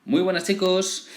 Muy buenas, chicos.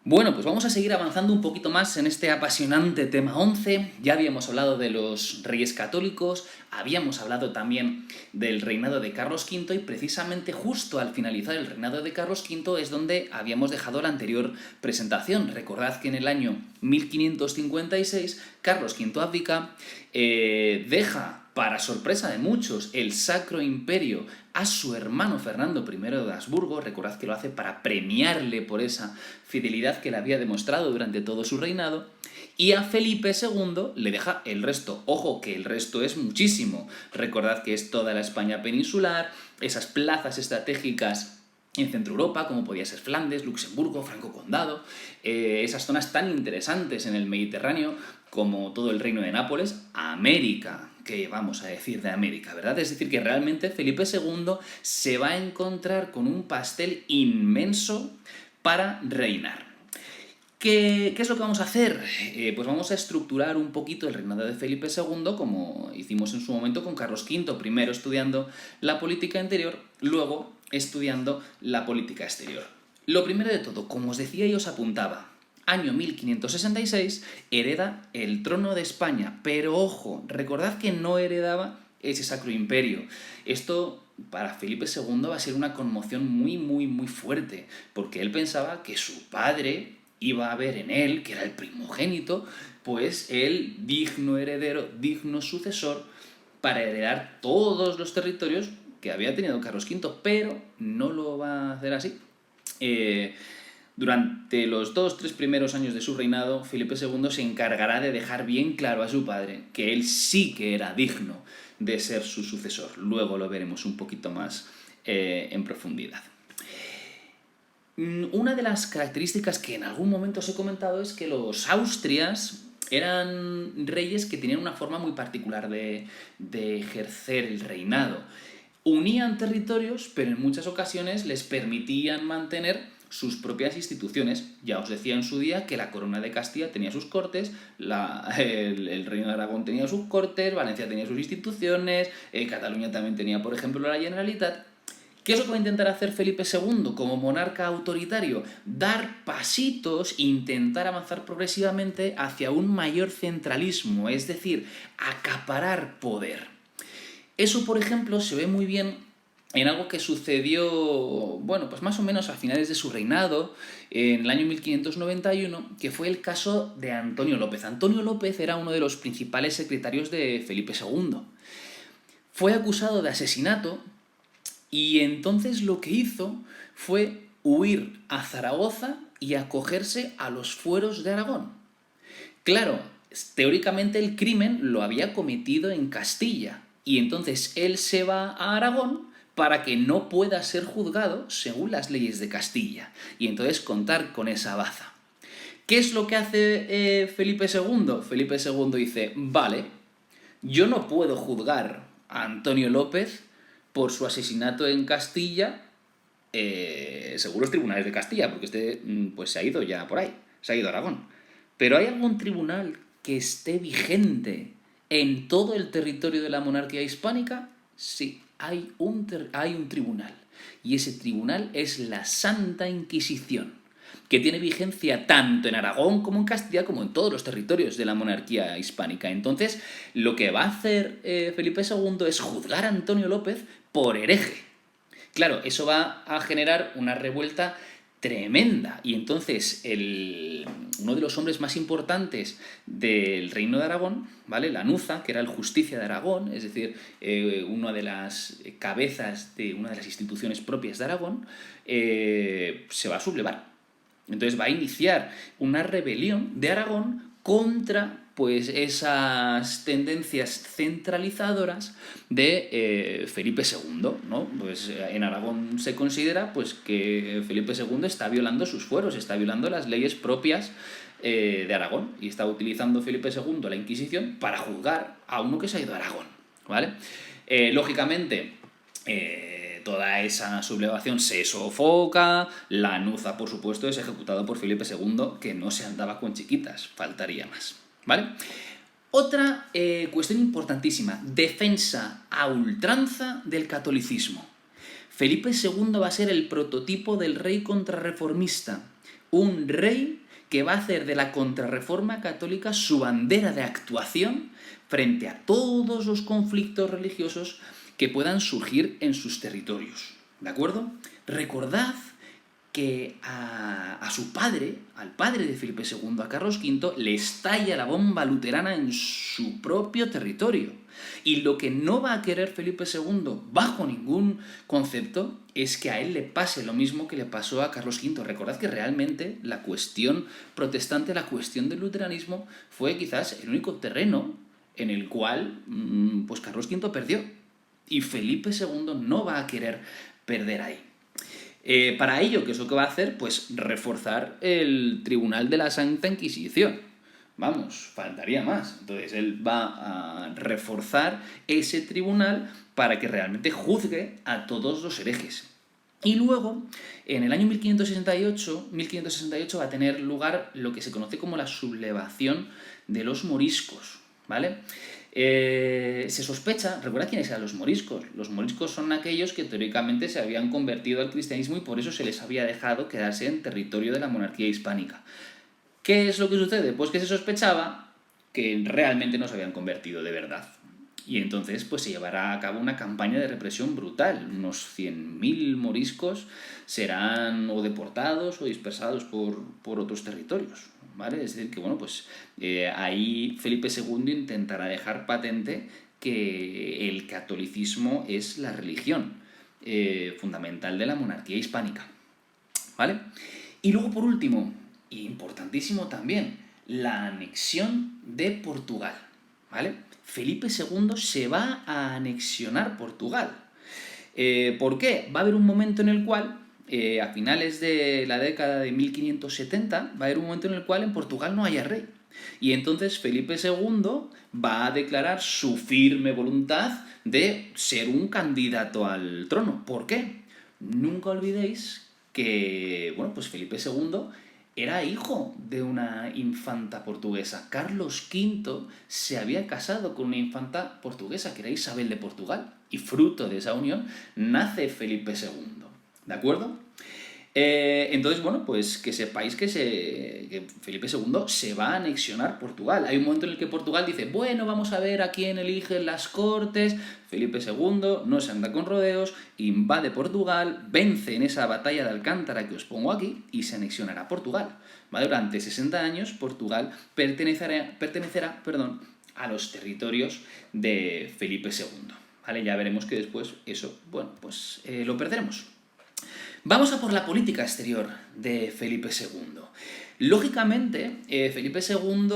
Bueno, pues vamos a seguir avanzando un poquito más en este apasionante tema 11. Ya habíamos hablado de los reyes católicos, habíamos hablado también del reinado de Carlos V y precisamente justo al finalizar el reinado de Carlos V es donde habíamos dejado la anterior presentación. Recordad que en el año 1556 Carlos V abdica, deja, para sorpresa de muchos, el Sacro Imperio a su hermano Fernando I de Habsburgo. Recordad que lo hace para premiarle por esa fidelidad que le había demostrado durante todo su reinado, y a Felipe II le deja el resto. Ojo, que el resto es muchísimo. Recordad que es toda la España peninsular, esas plazas estratégicas en Centro Europa, como podía ser Flandes, Luxemburgo, Franco Condado, esas zonas tan interesantes en el Mediterráneo como todo el reino de Nápoles, América. ¿Qué vamos a decir de América, verdad? Es decir, que realmente Felipe II se va a encontrar con un pastel inmenso para reinar. ¿Qué es lo que vamos a hacer? Pues vamos a estructurar un poquito el reinado de Felipe II, como hicimos en su momento con Carlos V, primero estudiando la política interior, luego estudiando la política exterior. Lo primero de todo, como os decía y os apuntaba, año 1566, hereda el trono de España, pero ojo, recordad que no heredaba ese Sacro Imperio. Esto para Felipe II va a ser una conmoción muy fuerte, porque él pensaba que su padre iba a ver en él, que era el primogénito, pues el digno heredero, digno sucesor para heredar todos los territorios que había tenido Carlos V, pero no lo va a hacer así. Durante los 2-3 primeros años de su reinado, Felipe II se encargará de dejar bien claro a su padre que él sí que era digno de ser su sucesor. Luego lo veremos un poquito más en profundidad. Una de las características que en algún momento os he comentado es que los Austrias eran reyes que tenían una forma muy particular de ejercer el reinado. Unían territorios, pero en muchas ocasiones les permitían mantener sus propias instituciones. Ya os decía en su día que la corona de Castilla tenía sus cortes, el reino de Aragón tenía sus cortes, Valencia tenía sus instituciones, Cataluña también tenía, por ejemplo, la Generalitat. ¿Qué es lo que va a intentar hacer Felipe II como monarca autoritario? Dar pasitos e intentar avanzar progresivamente hacia un mayor centralismo, es decir, acaparar poder. Eso, por ejemplo, se ve muy bien en algo que sucedió, bueno, pues más o menos a finales de su reinado, en el año 1591, que fue el caso de Antonio López. Antonio López era uno de los principales secretarios de Felipe II. Fue acusado de asesinato y entonces lo que hizo fue huir a Zaragoza y acogerse a los fueros de Aragón. Claro, teóricamente el crimen lo había cometido en Castilla, y entonces él se va a Aragón para que no pueda ser juzgado según las leyes de Castilla, y entonces contar con esa baza. ¿Qué es lo que hace Felipe II? Felipe II dice, vale, yo no puedo juzgar a Antonio López por su asesinato en Castilla, según los tribunales de Castilla, porque pues se ha ido ya por ahí, se ha ido a Aragón. Pero ¿hay algún tribunal que esté vigente en todo el territorio de la monarquía hispánica? Sí, hay un tribunal. Y ese tribunal es la Santa Inquisición, que tiene vigencia tanto en Aragón como en Castilla, como en todos los territorios de la monarquía hispánica. Entonces, lo que va a hacer Felipe II es juzgar a Antonio López por hereje. Claro, eso va a generar una revuelta tremenda, y entonces uno de los hombres más importantes del reino de Aragón, ¿vale? Lanuza, que era el justicia de Aragón, es decir, una de las cabezas de una de las instituciones propias de Aragón, se va a sublevar. Entonces va a iniciar una rebelión de Aragón contra, pues, esas tendencias centralizadoras de Felipe II, ¿no? Pues en Aragón se considera, pues, que Felipe II está violando sus fueros, está violando las leyes propias de Aragón, y está utilizando Felipe II la Inquisición para juzgar a uno que se ha ido a Aragón, ¿vale? Lógicamente, toda esa sublevación se sofoca, Lanuza, por supuesto, es ejecutado por Felipe II, que no se andaba con chiquitas, faltaría más, ¿vale? Otra cuestión importantísima, defensa a ultranza del catolicismo. Felipe II va a ser el prototipo del rey contrarreformista, un rey que va a hacer de la contrarreforma católica su bandera de actuación frente a todos los conflictos religiosos que puedan surgir en sus territorios. ¿De acuerdo? Recordad que a su padre, al padre de Felipe II, a Carlos V, le estalla la bomba luterana en su propio territorio. Y lo que no va a querer Felipe II, bajo ningún concepto, es que a él le pase lo mismo que le pasó a Carlos V. Recordad que realmente la cuestión protestante, la cuestión del luteranismo, fue quizás el único terreno en el cual pues Carlos V perdió. Y Felipe II no va a querer perder ahí. Para ello, ¿qué es lo que va a hacer? Pues reforzar el Tribunal de la Santa Inquisición. Vamos, faltaría más. Entonces él va a reforzar ese tribunal para que realmente juzgue a todos los herejes. Y luego, en el año 1568 va a tener lugar lo que se conoce como la sublevación de los moriscos, ¿vale? Se sospecha, recuerda quiénes eran los moriscos. Los moriscos son aquellos que teóricamente se habían convertido al cristianismo y por eso se les había dejado quedarse en territorio de la monarquía hispánica. ¿Qué es lo que sucede? Pues que se sospechaba que realmente no se habían convertido de verdad. Y entonces pues se llevará a cabo una campaña de represión brutal. Unos 100.000 moriscos serán o deportados o dispersados por otros territorios, ¿vale? Es decir, que bueno, pues ahí Felipe II intentará dejar patente que el catolicismo es la religión fundamental de la monarquía hispánica, ¿vale? Y luego, por último, importantísimo también, la anexión de Portugal, ¿vale? Felipe II se va a anexionar Portugal. ¿Por qué? Va a haber un momento en el cual, a finales de la década de 1570, va a haber un momento en el cual en Portugal no haya rey. Y entonces Felipe II va a declarar su firme voluntad de ser un candidato al trono. ¿Por qué? Nunca olvidéis que, bueno, pues Felipe II era hijo de una infanta portuguesa. Carlos V se había casado con una infanta portuguesa, que era Isabel de Portugal, y fruto de esa unión nace Felipe II. ¿De acuerdo? Entonces, bueno, pues que sepáis que Felipe II se va a anexionar Portugal. Hay un momento en el que Portugal dice, bueno, vamos a ver a quién eligen las cortes. Felipe II no se anda con rodeos, invade Portugal, vence en esa batalla de Alcántara que os pongo aquí y se anexionará Portugal. ¿Vale? Durante 60 años Portugal pertenecerá a los territorios de Felipe II. ¿Vale? Ya veremos que después eso, bueno, pues lo perderemos. Vamos a por la política exterior de Felipe II. Lógicamente, Felipe II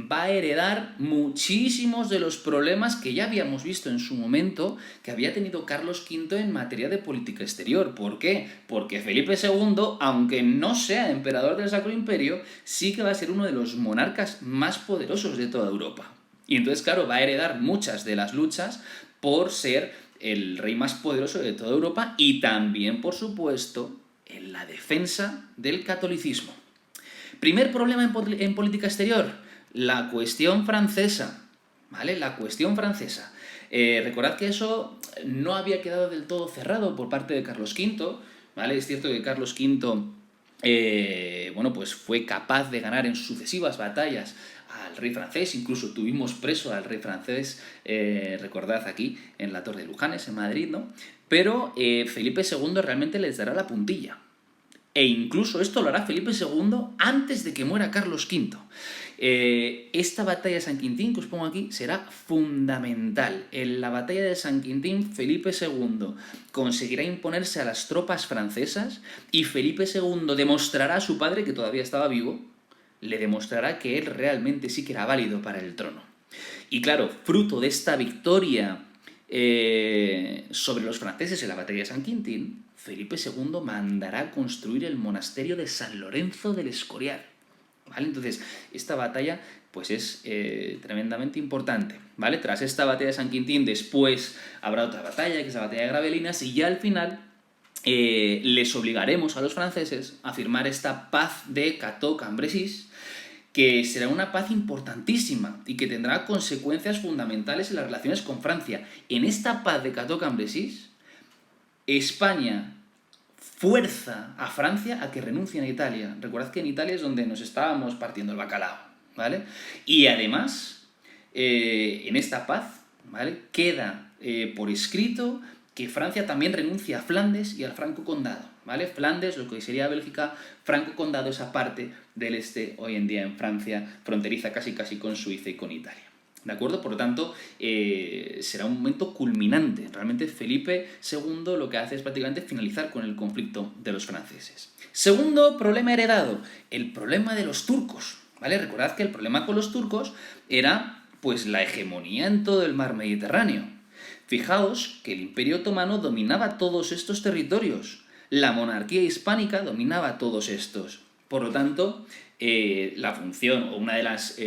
va a heredar muchísimos de los problemas que ya habíamos visto en su momento que había tenido Carlos V en materia de política exterior. ¿Por qué? Porque Felipe II, aunque no sea emperador del Sacro Imperio, sí que va a ser uno de los monarcas más poderosos de toda Europa. Y entonces, claro, va a heredar muchas de las luchas por ser el rey más poderoso de toda Europa y también, por supuesto, en la defensa del catolicismo. Primer problema en política exterior, la cuestión francesa, ¿vale? La cuestión francesa. Recordad que eso no había quedado del todo cerrado por parte de Carlos V, ¿vale? Es cierto que Carlos V, bueno, pues fue capaz de ganar en sucesivas batallas al rey francés, incluso tuvimos preso al rey francés, recordad aquí, en la Torre de Lujanes, en Madrid, ¿no? Pero Felipe II realmente les dará la puntilla. E incluso esto lo hará Felipe II antes de que muera Carlos V. Esta batalla de San Quintín, que os pongo aquí, será fundamental. En la batalla de San Quintín, Felipe II conseguirá imponerse a las tropas francesas y Felipe II demostrará a su padre, que todavía estaba vivo, le demostrará que él realmente sí que era válido para el trono. Y claro, fruto de esta victoria sobre los franceses en la batalla de San Quintín, Felipe II mandará construir el monasterio de San Lorenzo del Escorial. ¿Vale? Entonces, esta batalla pues es tremendamente importante, ¿vale? Tras esta batalla de San Quintín, después habrá otra batalla, que es la batalla de Gravelinas, y ya al final les obligaremos a los franceses a firmar esta paz de Cateau-Cambrésis, que será una paz importantísima y que tendrá consecuencias fundamentales en las relaciones con Francia. En esta paz de Cateau-Cambrésis, España fuerza a Francia a que renuncien a Italia. Recordad que en Italia es donde nos estábamos partiendo el bacalao, ¿vale? Y además, en esta paz, ¿vale?, queda por escrito que Francia también renuncia a Flandes y al Franco Condado, ¿vale? Flandes, lo que hoy sería Bélgica, Franco Condado, esa parte del este, hoy en día en Francia, fronteriza casi con Suiza y con Italia. ¿De acuerdo? Por lo tanto, será un momento culminante. Realmente Felipe II lo que hace es prácticamente finalizar con el conflicto de los franceses. Segundo problema heredado, el problema de los turcos, ¿vale? Recordad que el problema con los turcos era pues la hegemonía en todo el mar Mediterráneo. Fijaos que el Imperio Otomano dominaba todos estos territorios. La monarquía hispánica dominaba todos estos. Por lo tanto, la función o una de las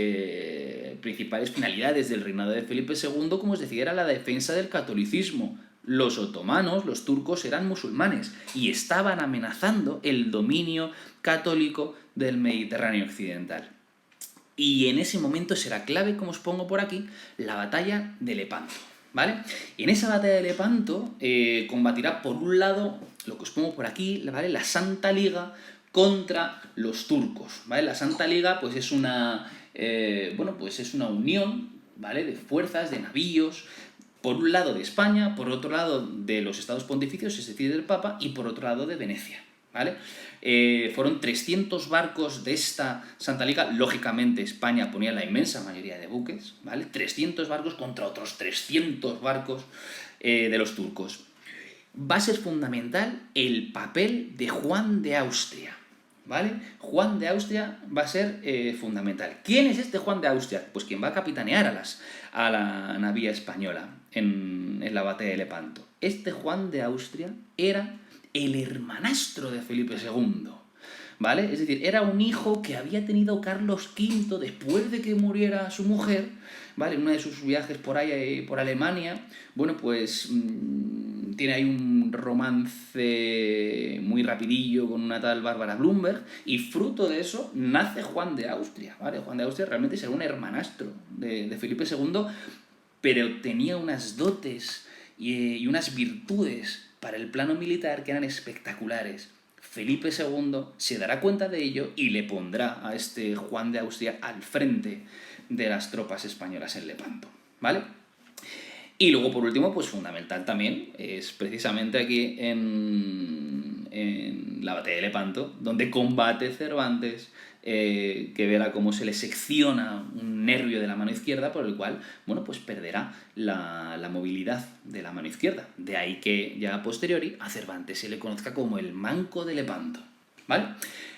principales finalidades del reinado de Felipe II, como os decía, era la defensa del catolicismo. Los otomanos, los turcos, eran musulmanes y estaban amenazando el dominio católico del Mediterráneo occidental. Y en ese momento será clave, como os pongo por aquí, la batalla de Lepanto, ¿vale? En esa batalla de Lepanto combatirá por un lado, lo que os pongo por aquí, ¿vale?, la Santa Liga contra los turcos, ¿vale? La Santa Liga pues es una unión, ¿vale?, de fuerzas, de navíos, por un lado de España, por otro lado de los Estados Pontificios, es decir, del Papa, y por otro lado de Venecia, ¿vale? Fueron 300 barcos de esta Santa Liga. Lógicamente España ponía la inmensa mayoría de buques, ¿vale? 300 barcos contra otros 300 barcos de los turcos. Va a ser fundamental el papel de Juan de Austria, ¿vale? Juan de Austria va a ser fundamental. ¿Quién es este Juan de Austria? Pues quien va a capitanear a la navía española en la batalla de Lepanto. Este Juan de Austria era el hermanastro de Felipe II, ¿vale? Es decir, era un hijo que había tenido Carlos V después de que muriera su mujer, ¿vale? En uno de sus viajes por ahí, por Alemania. Bueno, pues tiene ahí un romance muy rapidillo con una tal Bárbara Blumberg, y fruto de eso nace Juan de Austria, ¿vale? Juan de Austria realmente será un hermanastro de Felipe II, pero tenía unas dotes y unas virtudes para el plano militar que eran espectaculares. Felipe II se dará cuenta de ello y le pondrá a este Juan de Austria al frente de las tropas españolas en Lepanto, ¿vale? Y luego, por último, pues fundamental también es precisamente aquí en la batalla de Lepanto, donde combate Cervantes, que verá cómo se le secciona un nervio de la mano izquierda, por el cual, bueno, pues perderá la movilidad de la mano izquierda. De ahí que ya a posteriori a Cervantes se le conozca como el Manco de Lepanto, ¿vale?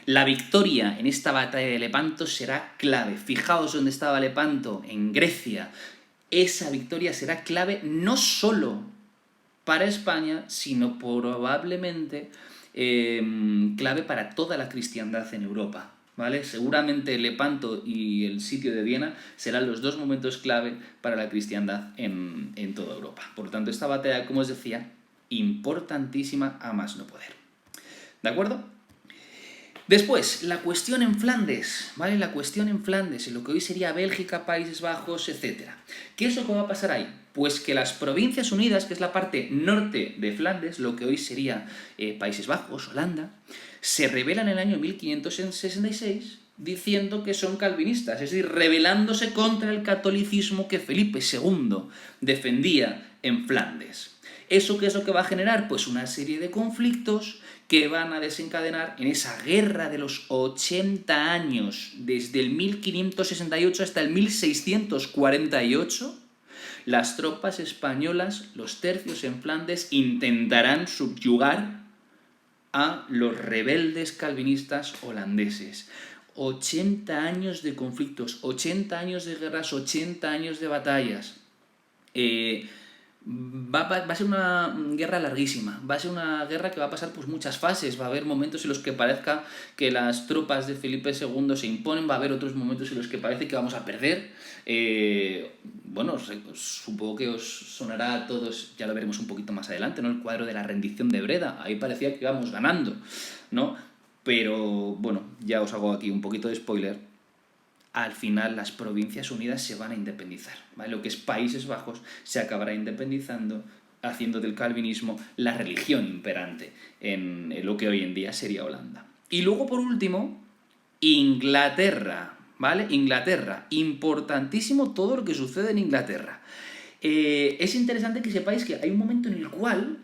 La victoria en esta batalla de Lepanto será clave. Fijaos dónde estaba Lepanto, en Grecia. Esa victoria será clave no solo para España, sino probablemente clave para toda la cristiandad en Europa, ¿vale? Seguramente Lepanto y el sitio de Viena serán los dos momentos clave para la cristiandad en toda Europa. Por lo tanto, esta batalla, como os decía, importantísima a más no poder. ¿De acuerdo? Después, la cuestión en Flandes, ¿vale? La cuestión en Flandes, en lo que hoy sería Bélgica, Países Bajos, etc. ¿Qué es lo que va a pasar ahí? Pues que las Provincias Unidas, que es la parte norte de Flandes, lo que hoy sería Países Bajos, Holanda, se rebelan en el año 1566 diciendo que son calvinistas, es decir, rebelándose contra el catolicismo que Felipe II defendía en Flandes. ¿Eso qué es lo que va a generar? Pues una serie de conflictos que van a desencadenar en esa guerra de los 80 años, desde el 1568 hasta el 1648, las tropas españolas, los tercios en Flandes, intentarán subyugar a los rebeldes calvinistas holandeses. 80 años de conflictos, 80 años de guerras, 80 años de batallas. Va a ser una guerra larguísima, va a ser una guerra que va a pasar pues muchas fases, va a haber momentos en los que parezca que las tropas de Felipe II se imponen, va a haber otros momentos en los que parece que vamos a perder. Bueno, supongo que os sonará a todos, ya lo veremos un poquito más adelante, ¿no?, el cuadro de la rendición de Breda. Ahí parecía que íbamos ganando, ¿no? Pero bueno, ya os hago aquí un poquito de spoiler. Al final las Provincias Unidas se van a independizar, ¿vale? Lo que es Países Bajos se acabará independizando haciendo del calvinismo la religión imperante en lo que hoy en día sería Holanda. Y luego, por último, Inglaterra, ¿vale? Inglaterra, importantísimo todo lo que sucede en Inglaterra. Es interesante que sepáis que hay un momento en el cual,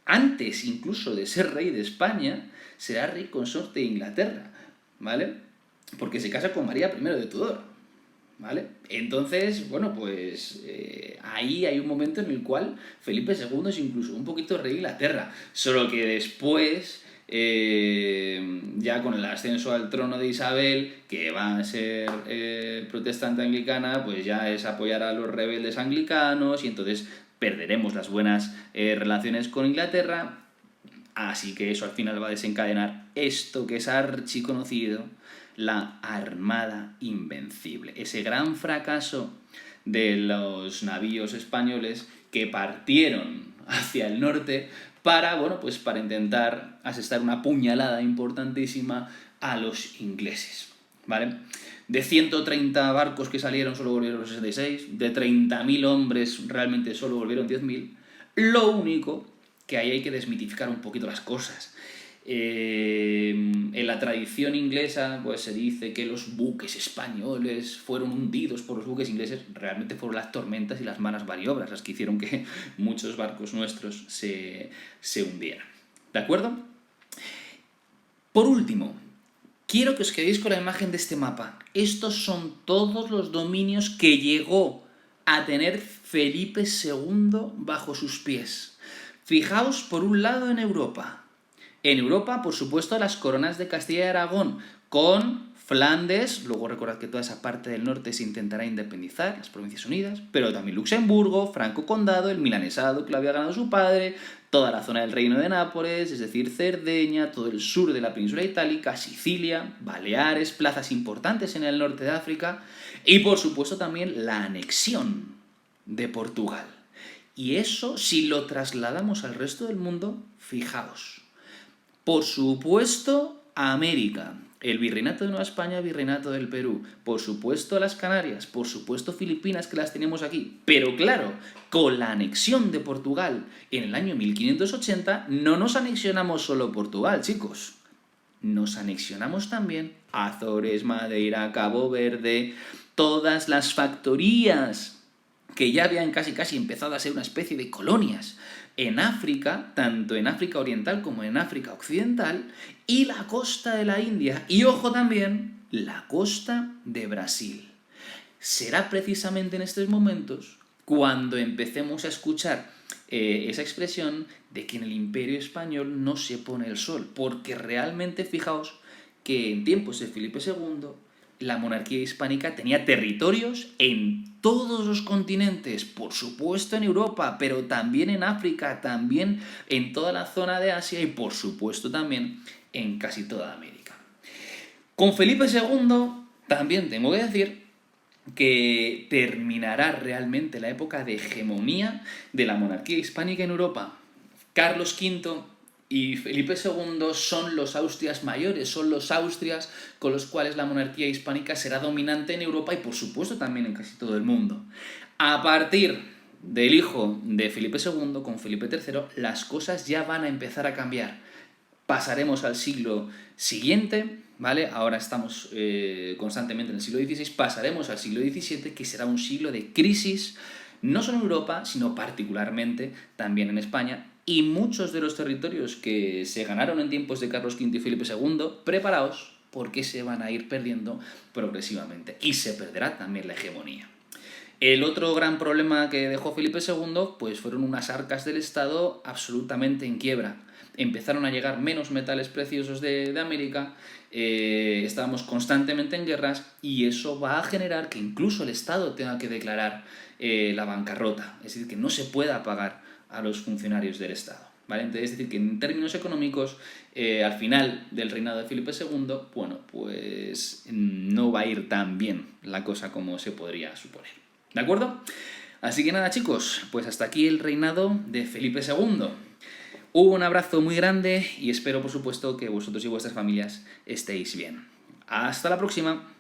antes incluso de ser rey de España, será rey consorte de Inglaterra, ¿vale? Porque se casa con María I de Tudor, ¿vale? Entonces, bueno, pues ahí hay un momento en el cual Felipe II es incluso un poquito rey de Inglaterra, solo que después, ya con el ascenso al trono de Isabel, que va a ser protestante anglicana, pues ya es apoyar a los rebeldes anglicanos y entonces perderemos las buenas relaciones con Inglaterra, así que eso al final va a desencadenar esto que es archiconocido, la Armada Invencible, ese gran fracaso de los navíos españoles que partieron hacia el norte para, bueno, pues para intentar asestar una puñalada importantísima a los ingleses, ¿vale? De 130 barcos que salieron solo volvieron los 66, de 30.000 hombres realmente solo volvieron 10.000. Lo único que ahí hay que desmitificar un poquito las cosas. En la tradición inglesa pues se dice que los buques españoles fueron hundidos por los buques ingleses. Realmente fueron las tormentas y las malas maniobras las que hicieron que muchos barcos nuestros se hundieran. ¿De acuerdo? Por último, quiero que os quedéis con la imagen de este mapa. Estos son todos los dominios que llegó a tener Felipe II bajo sus pies. Fijaos por un lado en Europa. En Europa, por supuesto, las coronas de Castilla y Aragón, con Flandes, luego recordad que toda esa parte del norte se intentará independizar, las Provincias Unidas, pero también Luxemburgo, Franco Condado, el milanesado que lo había ganado su padre, toda la zona del Reino de Nápoles, es decir, Cerdeña, todo el sur de la península itálica, Sicilia, Baleares, plazas importantes en el norte de África, y por supuesto también la anexión de Portugal. Y eso, si lo trasladamos al resto del mundo, fijaos. Por supuesto, América, el Virreinato de Nueva España, Virreinato del Perú, por supuesto las Canarias, por supuesto Filipinas, que las tenemos aquí, pero claro, con la anexión de Portugal en el año 1580, no nos anexionamos solo Portugal, chicos, nos anexionamos también Azores, Madeira, Cabo Verde, todas las factorías que ya habían casi empezado a ser una especie de colonias en África, tanto en África Oriental como en África Occidental, y la costa de la India, y ojo también, la costa de Brasil. Será precisamente en estos momentos cuando empecemos a escuchar esa expresión de que en el Imperio Español no se pone el sol, porque realmente fijaos que en tiempos de Felipe II la monarquía hispánica tenía territorios en todos los continentes, por supuesto en Europa, pero también en África, también en toda la zona de Asia y por supuesto también en casi toda América. Con Felipe II también tengo que decir que terminará realmente la época de hegemonía de la monarquía hispánica en Europa. Carlos V y Felipe II son los Austrias mayores, son los Austrias con los cuales la monarquía hispánica será dominante en Europa y por supuesto también en casi todo el mundo. A partir del hijo de Felipe II, con Felipe III, las cosas ya van a empezar a cambiar. Pasaremos al siglo siguiente, ¿vale? Ahora estamos constantemente en el siglo XVI, pasaremos al siglo XVII, que será un siglo de crisis, no solo en Europa, sino particularmente también en España, y muchos de los territorios que se ganaron en tiempos de Carlos V y Felipe II, preparaos porque se van a ir perdiendo progresivamente, y se perderá también la hegemonía. El otro gran problema que dejó Felipe II pues fueron unas arcas del Estado absolutamente en quiebra. Empezaron a llegar menos metales preciosos de América, estábamos constantemente en guerras y eso va a generar que incluso el Estado tenga que declarar la bancarrota, es decir, que no se pueda pagar a los funcionarios del Estado, ¿vale? Entonces, es decir, que en términos económicos, al final del reinado de Felipe II, bueno, pues no va a ir tan bien la cosa como se podría suponer, ¿de acuerdo? Así que nada, chicos, pues hasta aquí el reinado de Felipe II. Un abrazo muy grande y espero, por supuesto, que vosotros y vuestras familias estéis bien. ¡Hasta la próxima!